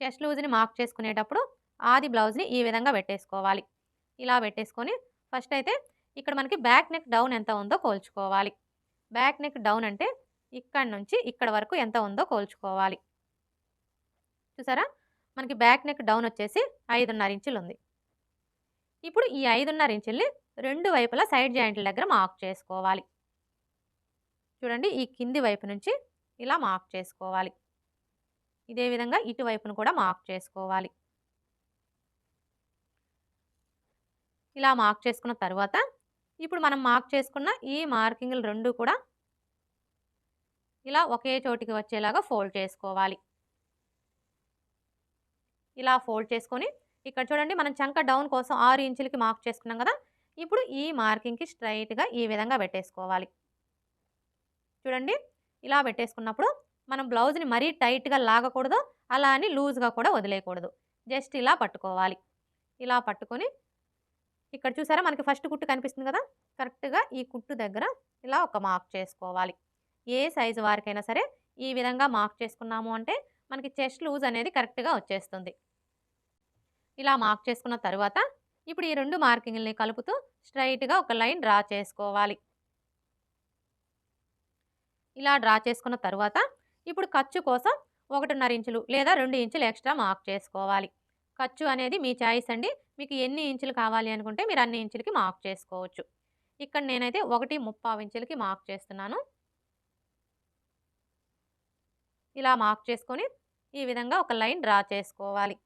Chest లూజ్‌ని mark చేసుకునేటప్పుడు ఆది బ్లౌజ్‌ని ఈ విధంగా పెట్టేసుకోవాలి. ఇలా పెట్టేసుకొని ఫస్ట్ అయితే ఇక్కడ మనకి బ్యాక్ నెక్ డౌన్ ఎంత ఉందో కోల్చుకోవాలి. బ్యాక్ నెక్ డౌన్ అంటే ఇక్కడి నుంచి ఇక్కడ వరకు ఎంత ఉందో కోల్చుకోవాలి. చూసారా? మనకి బ్యాక్ నెక్ డౌన్ వచ్చేసి 5.5 ఇంచులు ఉంది. ఇప్పుడు ఈ 5.5 ఇంచుల్ని రెండు వైపులా సైడ్ జాయింట్ల దగ్గర మార్క్ చేసుకోవాలి. చూడండి ఈ కింది వైపు నుంచి ఇలా మార్క్ చేసుకోవాలి. ఇదే విధంగా ఇటువైపును కూడా మార్క్ చేసుకోవాలి. ఇలా మార్క్ చేసుకున్న తర్వాత ఇప్పుడు మనం మార్క్ చేసుకున్న ఈ మార్కింగ్‌లు రెండు కూడా ఇలా ఒకే చోటికి వచ్చేలాగా ఫోల్డ్ చేసుకోవాలి. ఇలా ఫోల్డ్ చేసుకొని ఇక్కడ చూడండి మనం చంక డౌన్ కోసం 6 ఇంచులకి మార్క్ చేసుకున్నాం కదా! ఇప్పుడు ఈ మార్కింగ్‌కి స్ట్రెయిట్‌గా ఈ విధంగా పెట్టేసుకోవాలి. చూడండి ఇలా పెట్టేసుకున్నప్పుడు మనం బ్లౌజ్‌ని మరీ టైట్‌గా లాగకూడదు. అలా అని లూజ్‌గా కూడా వదిలేయకూడదు. జస్ట్ ఇలా పట్టుకోవాలి. ఇలా పట్టుకొని ఇక్కడ చూసారా మనకి ఫస్ట్ కుట్టు కనిపిస్తుంది కదా! కరెక్ట్‌గా ఈ కుట్టు దగ్గర ఇలా ఒక మార్క్ చేసుకోవాలి. ఏ సైజు వారికైనా సరే ఈ విధంగా మార్క్ చేసుకున్నాము అంటే మనకి చెస్ట్ లూజ్ అనేది కరెక్ట్‌గా వచ్చేస్తుంది. ఇలా మార్క్ చేసుకున్న తరువాత ఇప్పుడు ఈ రెండు మార్కింగ్‌లని కలుపుతూ స్ట్రెయిట్‌గా ఒక లైన్ డ్రా చేసుకోవాలి. ఇలా డ్రా చేసుకున్న తరువాత ఇప్పుడు ఖర్చు కోసం 1.5 ఇంచులు లేదా 2 ఇంచులు ఎక్స్ట్రా మార్క్ చేసుకోవాలి. ఖర్చు అనేది మీ చాయిస్ అండి. మీకు ఎన్ని ఇంచులు కావాలి అనుకుంటే మీరు అన్ని ఇంచులకి మార్క్ చేసుకోవచ్చు. ఇక్కడ నేనైతే 1.75 ఇంచులకి మార్క్ చేస్తున్నాను. ఇలా మార్క్ చేసుకొని ఈ విధంగా ఒక లైన్ డ్రా చేసుకోవాలి.